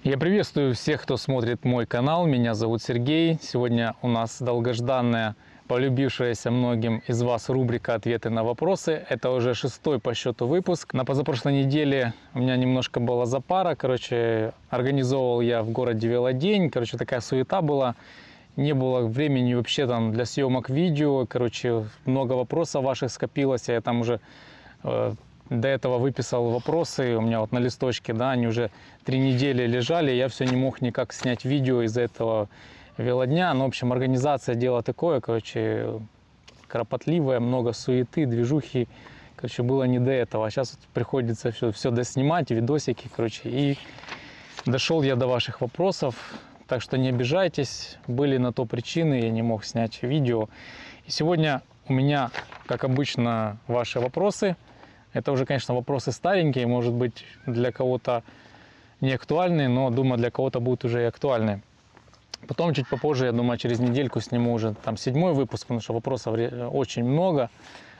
Я приветствую всех, кто смотрит мой канал. Меня зовут Сергей. Сегодня у нас долгожданная, полюбившаяся многим из вас рубрика «Ответы на вопросы». Это уже 6-й по счету выпуск. На позапрошлой неделе у меня немножко была запара. Организовывал я в городе велодень. Такая суета была. Не было времени вообще там для съемок видео. Много вопросов ваших скопилось. Я там уже до этого выписал вопросы. У меня вот на листочке, да, они уже 3 недели лежали. Я все не мог никак снять видео из-за этого велодня. Ну, в общем, организация дело такое, кропотливое, много суеты, движухи. Было не до этого. А сейчас приходится все доснимать, видосики, и дошел я до ваших вопросов. Так что не обижайтесь, были на то причины, я не мог снять видео. И сегодня у меня, как обычно, ваши вопросы. Это уже, конечно, вопросы старенькие, может быть, для кого-то не актуальные, но, думаю, для кого-то будут уже и актуальны. Потом, чуть попозже, я думаю, через недельку сниму уже там 7-й выпуск, потому что вопросов очень много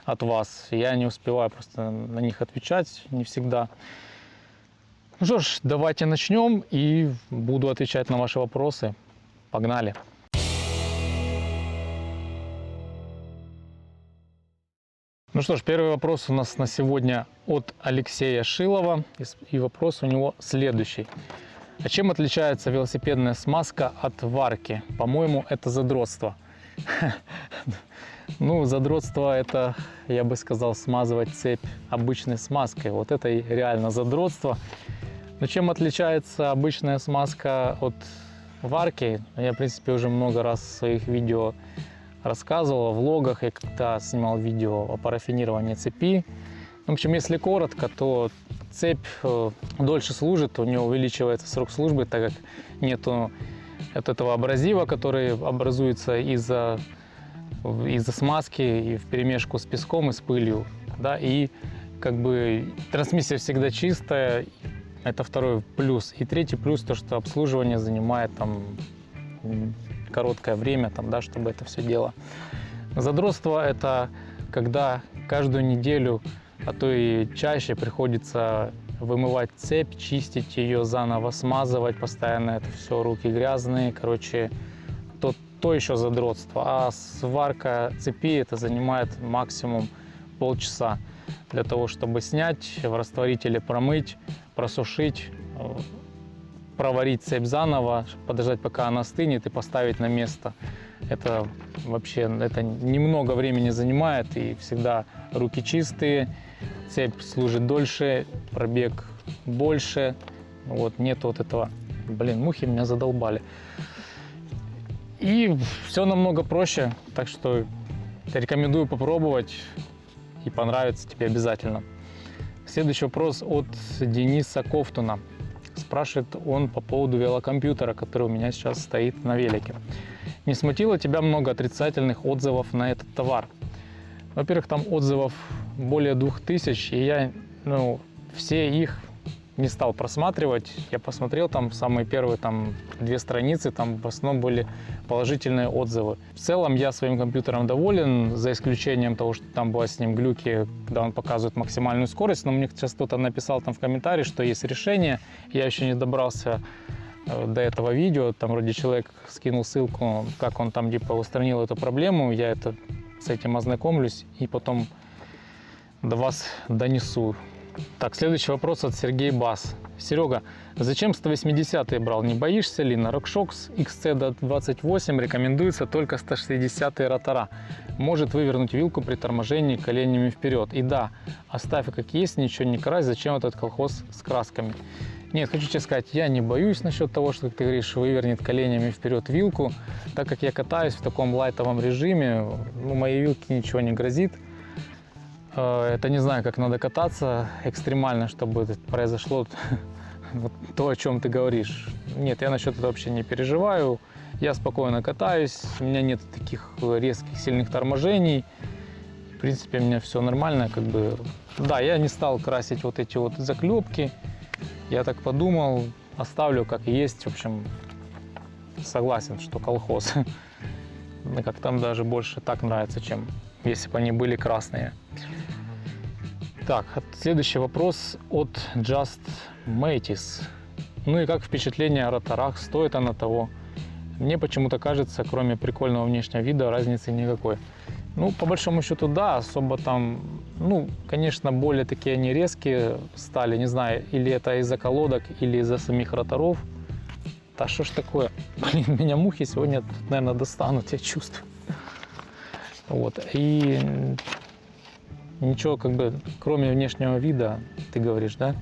от вас. Я не успеваю просто на них отвечать, не всегда. Ну что ж, давайте начнем, и буду отвечать на ваши вопросы. Погнали! Ну что ж, первый вопрос у нас на сегодня от Алексея Шилова. И вопрос у него следующий. А чем отличается велосипедная смазка от варки? По-моему, это задротство. Ну, задротство — это, я бы сказал, смазывать цепь обычной смазкой. Вот это и реально задротство. Но чем отличается обычная смазка от варки? Я, в принципе, уже много раз в своих видео рассказывал, в влогах. Я как-то снимал видео о парафинировании цепи. В общем, если коротко, то цепь дольше служит, у нее увеличивается срок службы, так как нету от этого абразива, который образуется из-за смазки и вперемешку с песком и с пылью. Да, и трансмиссия всегда чистая. Это второй плюс. И третий плюс, то, что обслуживание занимает там короткое время, чтобы это все дело. Задротство — это когда каждую неделю, а то и чаще, приходится вымывать цепь, чистить ее, заново смазывать, постоянно это все, руки грязные. То еще задротство. А сварка цепи — это занимает максимум полчаса для того, чтобы снять, в растворителе промыть, просушить, проварить цепь заново, подождать, пока она остынет, и поставить на место. Это немного времени занимает, и всегда руки чистые, цепь служит дольше, пробег больше. Нет вот этого. Мухи меня задолбали. И все намного проще, так что рекомендую попробовать, и понравится тебе обязательно. Следующий вопрос от Дениса Ковтуна. Спрашивает он по поводу велокомпьютера, который у меня сейчас стоит на велике. Не смутило тебя много отрицательных отзывов на этот товар? Во-первых, там отзывов более 2000, и я все их не стал просматривать. Я посмотрел там самые первые 2 страницы, там в основном были положительные отзывы. В целом я своим компьютером доволен, за исключением того, что там бывают с ним глюки, когда он показывает максимальную скорость. Но мне сейчас кто-то написал там в комментарии, что есть решение. Я еще не добрался до этого видео. Там вроде человек скинул ссылку, как он там устранил эту проблему. Я с этим ознакомлюсь и потом до вас донесу. Так, следующий вопрос от Сергея Бас. Серега, зачем 180-е брал? Не боишься ли? На RockShox XC28 рекомендуется только 160-е ротора. Может вывернуть вилку при торможении коленями вперед. И да, оставь как есть, ничего не крась. Зачем этот колхоз с красками? Нет, хочу тебе сказать, я не боюсь насчет того, что, как ты говоришь, вывернет коленями вперед вилку. Так как я катаюсь в таком лайтовом режиме, моей вилке ничего не грозит. Это не знаю, как надо кататься экстремально, чтобы произошло то, о чем ты говоришь. Нет, я насчет этого вообще не переживаю. Я спокойно катаюсь, у меня нет таких резких, сильных торможений. В принципе, у меня все нормально. Да, я не стал красить эти заклепки. Я так подумал, оставлю как есть. В общем, согласен, что колхоз. Как там даже больше так нравится, чем если бы они были красные. Так, следующий вопрос от Just Matis. Ну и как впечатление о роторах, стоит оно того? Мне почему-то кажется, кроме прикольного внешнего вида, разницы никакой. Ну, по большому счету, да, особо там, ну, конечно, более такие они резкие стали, не знаю, или это из-за колодок, или из-за самих роторов. Да что ж такое? Блин, меня мухи сегодня, наверное, достанут, я чувствую. Вот, и ничего, как бы, кроме внешнего вида, ты говоришь, да?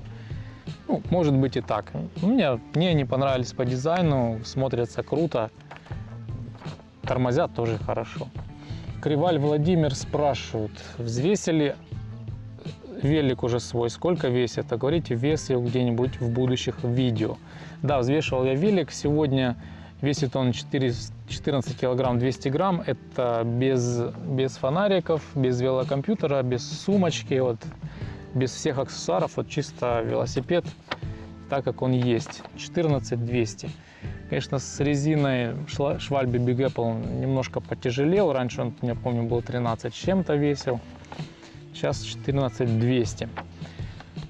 Ну, может быть и так. Мне не понравились по дизайну, смотрятся круто, тормозят тоже хорошо. Криваль Владимир спрашивает, взвесили велик уже свой, сколько весит? А говорите, вес его где-нибудь в будущих видео. Да, взвешивал я велик, сегодня весит он 14 килограмм 200 грамм, это без фонариков, без велокомпьютера, без сумочки, вот, без всех аксессуаров, вот чисто велосипед, так как он есть, 14 200. Конечно, с резиной Schwalbe Big Apple немножко потяжелел. Раньше он, я помню, был 13 с чем-то весил. Сейчас 14 200.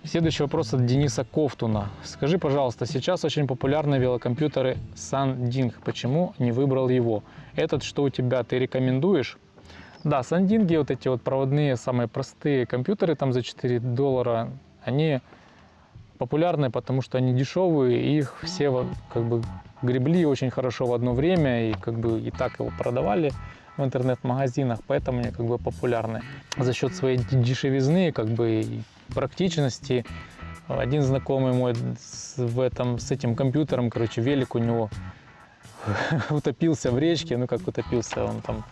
Следующий вопрос от Дениса Ковтуна. Скажи, пожалуйста, сейчас очень популярны велокомпьютеры Sanding. Почему не выбрал его? Этот, что у тебя, ты рекомендуешь? Да, Sanding, вот эти вот проводные, самые простые компьютеры, там за $4, они популярны, потому что они дешевые, и их все как бы гребли очень хорошо в одно время, и как бы и так его продавали в интернет-магазинах, поэтому они как бы популярны. За счет своей дешевизны, как бы и практичности. Один знакомый мой с этим компьютером, короче, велик у него утопился в речке, ну как утопился, он там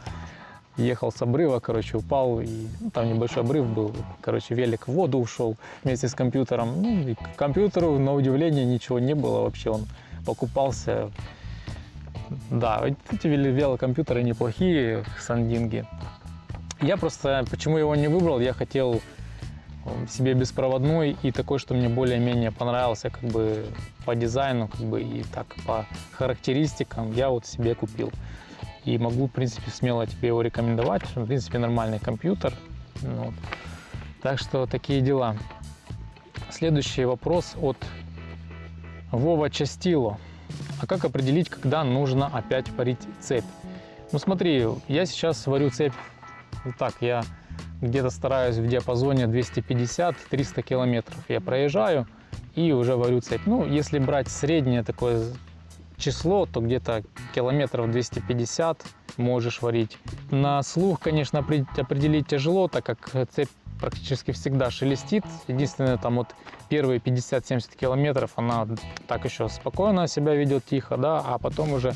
ехал с обрыва, короче, упал, и там небольшой обрыв был, короче, велик в воду ушел вместе с компьютером. Ну, и к компьютеру, на удивление, ничего не было вообще, он покупался. Да, эти велокомпьютеры неплохие, Sanding. Я просто, почему его не выбрал, я хотел себе беспроводной и такой, что мне более-менее понравился, как бы по дизайну, как бы и так по характеристикам, я вот себе купил. И могу, в принципе, смело тебе его рекомендовать. В принципе, нормальный компьютер. Вот. Так что такие дела. Следующий вопрос от Вова Частило. А как определить, когда нужно опять варить цепь? Ну смотри, я сейчас варю цепь вот так. Я где-то стараюсь в диапазоне 250-300 километров. Я проезжаю и уже варю цепь. Ну, если брать среднее такое число, то где-то километров 250 можешь варить. На слух, конечно, определить тяжело, так как цепь практически всегда шелестит. Единственное, там вот первые 50-70 километров она так еще спокойно себя ведет, тихо, да, а потом уже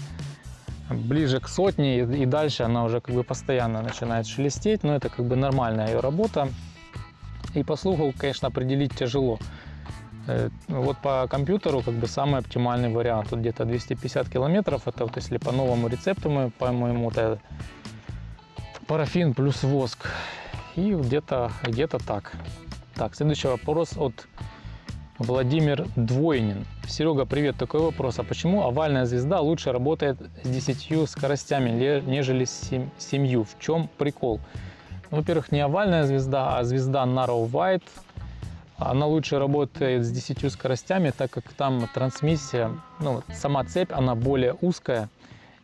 ближе к сотне и дальше она уже как бы постоянно начинает шелестеть, но это как бы нормальная ее работа. И по слуху, конечно, определить тяжело. Вот по компьютеру как бы самый оптимальный вариант, вот где-то 250 километров, это вот если по новому рецепту, по-моему, это парафин плюс воск, и где-то так. Так, следующий вопрос от Владимир Двойнин. Серега, привет, такой вопрос, а почему овальная звезда лучше работает с 10 скоростями, нежели с 7? В чем прикол? Ну, во-первых, не овальная звезда, а звезда Narrow White. Она лучше работает с 10 скоростями, так как там трансмиссия, ну, сама цепь, она более узкая,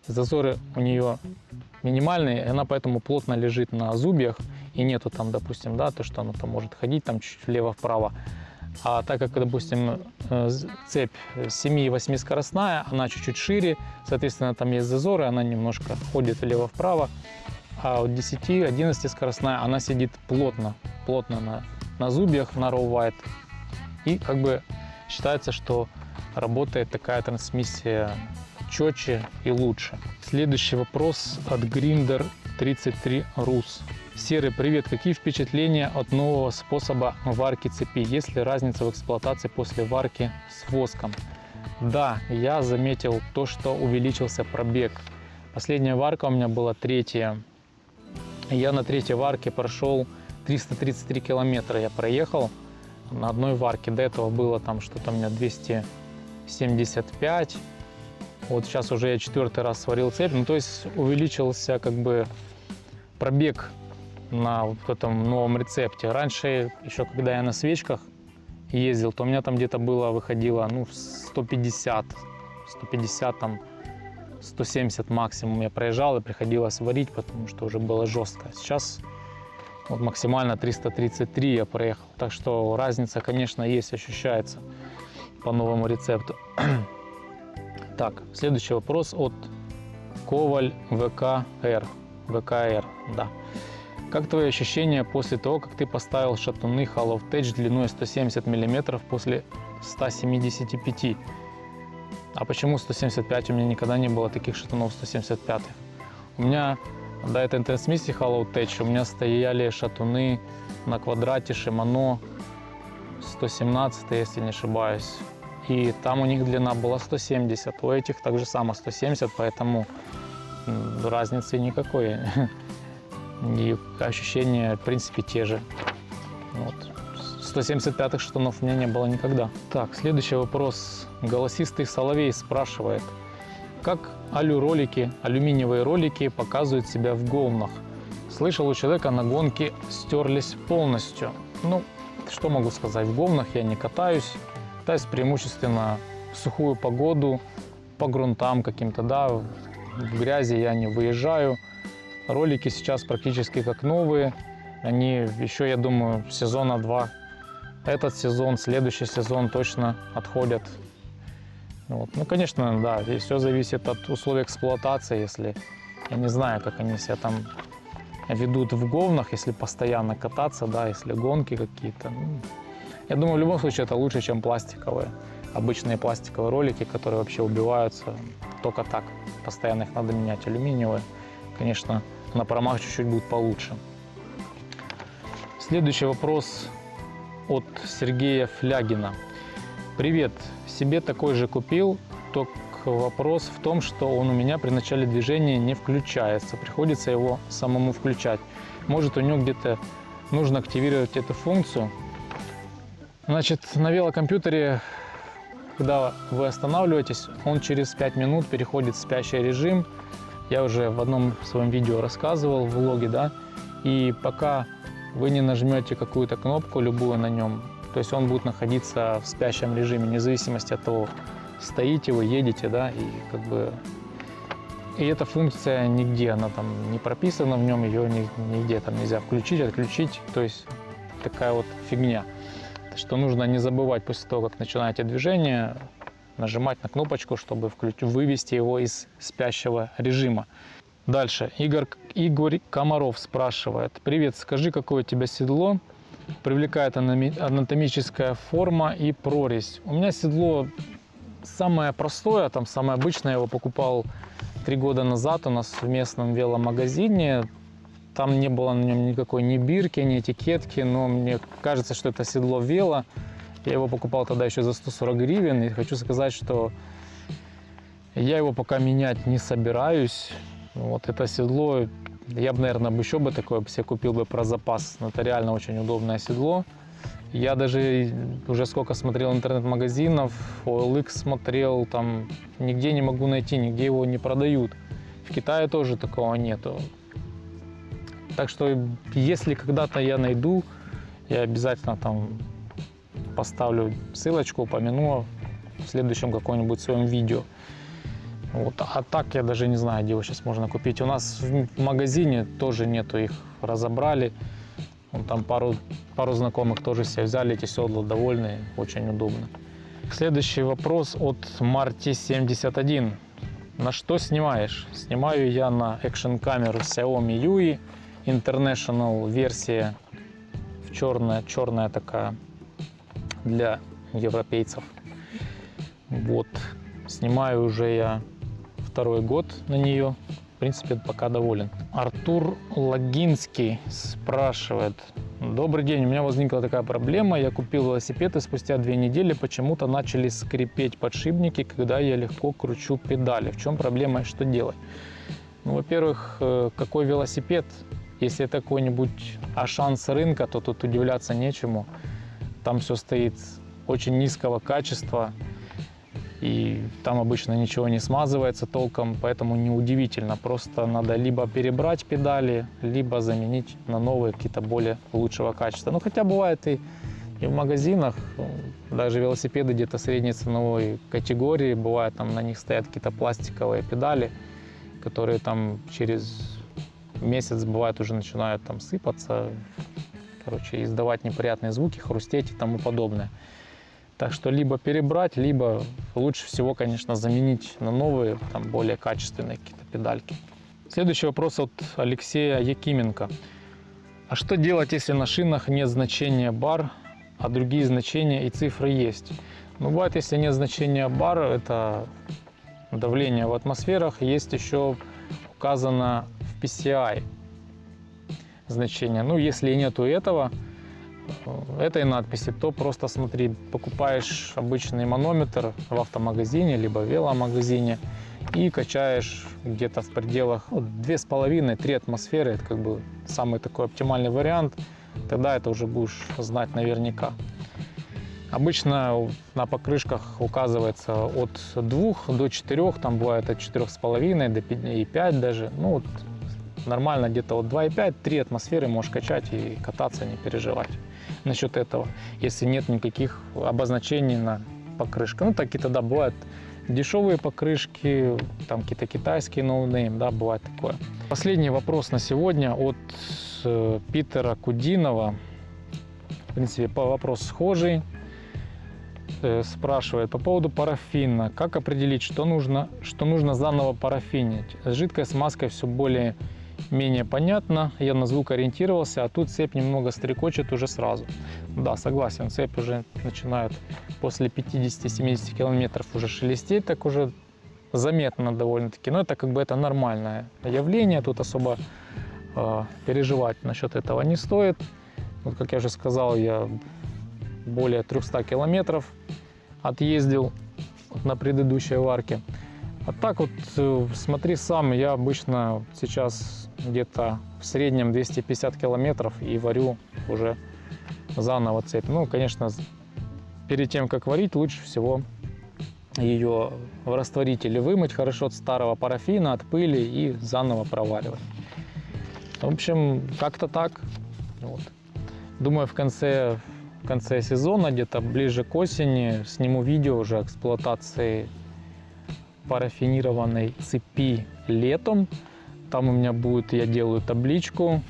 зазоры у нее минимальные, и она поэтому плотно лежит на зубьях, и нету там, допустим, да, то, что она там может ходить там чуть влево-вправо. А так как, допустим, цепь 7 и 8 скоростная, она чуть-чуть шире, соответственно, там есть зазоры, она немножко ходит влево-вправо, а вот 10-11 скоростная, она сидит плотно на зубьях, на Narrow White. И как бы считается, что работает такая трансмиссия четче и лучше. Следующий вопрос от Grinder 33 Rus. Серый, привет. Какие впечатления от нового способа варки цепи? Есть ли разница в эксплуатации после варки с воском? Да, я заметил то, что увеличился пробег. Последняя варка у меня была третья. Я на третьей варке прошел 333 километра я проехал на одной варке. До этого было там что-то у меня 275. Вот сейчас уже я 4-й раз сварил цепь. Ну, то есть увеличился как бы пробег на вот этом новом рецепте. Раньше, еще когда я на свечках ездил, то у меня там где-то выходило, ну, 150, там, 170 максимум я проезжал, и приходилось варить, потому что уже было жестко. Сейчас вот максимально 333 я проехал, так что разница, конечно, есть, ощущается по новому рецепту. Так, следующий вопрос от Коваль ВКР. Да. Как твои ощущения после того, как ты поставил шатуны Hollow Tech длиной 170 мм после 175? А почему 175? У меня никогда не было таких шатунов 175. У меня до этой трансмиссии Hollow Tech у меня стояли шатуны на квадрате Shimano 117, если не ошибаюсь. И там у них длина была 170, у этих также само 170, поэтому разницы никакой. И ощущения, в принципе, те же. Вот. 175-х шатунов у меня не было никогда. Так, следующий вопрос. Голосистый Соловей спрашивает, как алюминиевые ролики показывают себя в говнах? Слышал, у человека на гонке стерлись полностью. Ну, что могу сказать, в говнах я не катаюсь. Катаюсь преимущественно в сухую погоду, по грунтам каким-то, да, в грязи я не выезжаю. Ролики сейчас практически как новые. Они еще, я думаю, сезона 2. Этот сезон, следующий сезон точно отходят. Вот. Ну, конечно, да, и все зависит от условий эксплуатации. Если я не знаю, как они себя там ведут в говнах, если постоянно кататься, да, если гонки какие-то. Ну, я думаю, в любом случае это лучше, чем пластиковые. Обычные пластиковые ролики, которые вообще убиваются только так. Постоянно их надо менять. Алюминиевые, конечно, на промах чуть-чуть будет получше. Следующий вопрос от Сергея Флягина. Привет, себе такой же купил, только вопрос в том, что он у меня при начале движения не включается. Приходится его самому включать. Может, у него где-то нужно активировать эту функцию. Значит, на велокомпьютере, когда вы останавливаетесь, он через 5 минут переходит в спящий режим. Я уже в одном своем видео рассказывал, в влоге, да. И пока вы не нажмете какую-то кнопку, любую на нем, то есть он будет находиться в спящем режиме, вне зависимости от того, стоите вы, едете, да, и как бы... И эта функция нигде, она там не прописана в нем, ее нигде там нельзя включить, отключить, то есть такая вот фигня. Что нужно не забывать после того, как начинаете движение, нажимать на кнопочку, чтобы вывести его из спящего режима. Дальше. Игорь Комаров спрашивает. Привет, скажи, какое у тебя седло? Привлекает анатомическая форма и прорезь. У меня седло самое простое, там самое обычное. Я его покупал 3 года назад у нас в местном веломагазине. Там не было на нем никакой ни бирки, ни этикетки, но мне кажется, что это седло вело. Я его покупал тогда еще за 140 гривен, и хочу сказать, что я его пока менять не собираюсь. Вот это седло, я бы, наверное, еще бы такое себе купил бы про запас. Но это реально очень удобное седло. Я даже уже сколько смотрел интернет-магазинов, OLX смотрел, там нигде не могу найти, нигде его не продают. В Китае тоже такого нету. Так что, если когда-то я найду, я обязательно там поставлю ссылочку, упомяну в следующем каком-нибудь своем видео. Вот. А так я даже не знаю, где его сейчас можно купить. У нас в магазине тоже нету, их разобрали. Вон там пару знакомых тоже себе взяли эти седла, довольны, очень удобно. Следующий вопрос от Марти71. На что снимаешь? Снимаю я на экшн-камеру Xiaomi Yui. International версия, черная такая, для европейцев. Вот. Снимаю уже я 2-й год на нее. В принципе, пока доволен. Артур Логинский спрашивает. Добрый день, у меня возникла такая проблема. Я купил велосипед, и спустя 2 недели почему-то начали скрипеть подшипники, когда я легко кручу педали. В чем проблема и что делать? Ну, во-первых, какой велосипед? Если это какой-нибудь Ашан с рынка, то тут удивляться нечему. Там все стоит очень низкого качества, и там обычно ничего не смазывается толком, поэтому неудивительно. Просто надо либо перебрать педали, либо заменить на новые, какие-то более лучшего качества. Ну, хотя бывает и И в магазинах даже велосипеды где-то средней ценовой категории, бывает, там на них стоят какие-то пластиковые педали, которые там через месяц, бывает, уже начинают там сыпаться, короче, издавать неприятные звуки, хрустеть и тому подобное. Так что либо перебрать, либо лучше всего, конечно, заменить на новые, там, более качественные какие-то педальки. Следующий вопрос от Алексея Якименко. А что делать, если на шинах нет значения бар, а другие значения и цифры есть? Ну, бывает, если нет значения бар, это давление в атмосферах, есть еще указано в PCI значение. Ну, если нету этой надписи, то просто смотри, покупаешь обычный манометр в автомагазине, либо в веломагазине и качаешь где-то в пределах 2,5-3 атмосферы. Это как бы самый такой оптимальный вариант. Тогда это уже будешь знать наверняка. Обычно на покрышках указывается от 2 до 4, там бывает от 4,5 до 5 даже. Ну, вот нормально где-то от 2,5-3 атмосферы можешь качать и кататься, не переживать насчет этого, если нет никаких обозначений на покрышках. Ну, такие тогда бывают дешевые покрышки, там какие-то китайские ноунейм, да, бывает такое. Последний вопрос на сегодня от Питера Кудинова. В принципе, вопрос схожий. Спрашивает по поводу парафина. Как определить, что нужно заново парафинить? С жидкой смазкой все более-менее понятно. Я на звук ориентировался, а тут цепь немного стрекочет уже сразу. Да, согласен, цепь уже начинает после 50-70 километров уже шелестеть, так уже заметно довольно-таки. Но это как бы это нормальное явление, тут особо переживать насчет этого не стоит. Вот, как я уже сказал, я более 300 километров отъездил на предыдущей варке. А так вот, смотри сам, я обычно сейчас где-то в среднем 250 километров и варю уже заново цепь. Ну, конечно, перед тем, как варить, лучше всего ее в растворителе вымыть хорошо от старого парафина, от пыли и заново проваривать. В общем, как-то так. Вот. Думаю, в конце сезона, где-то ближе к осени, сниму видео уже эксплуатации парафинированной цепи летом. Там у меня будет, я делаю табличку,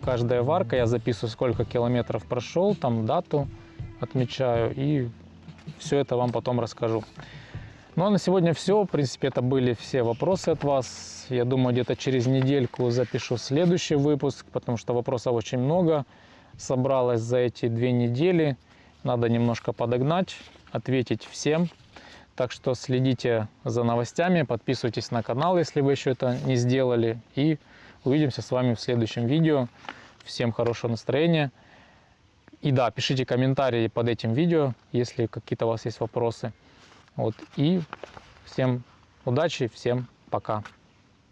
каждая варка, я записываю, сколько километров прошел, там дату отмечаю и все это вам потом расскажу. Ну а на сегодня все. В принципе, это были все вопросы от вас. Я думаю, где-то через недельку запишу следующий выпуск, потому что вопросов очень много собралось за эти 2 недели. Надо немножко подогнать, ответить всем. Так что следите за новостями, подписывайтесь на канал, если вы еще это не сделали. И увидимся с вами в следующем видео. Всем хорошего настроения. И да, пишите комментарии под этим видео, если какие-то у вас есть вопросы. Вот. И всем удачи, всем пока.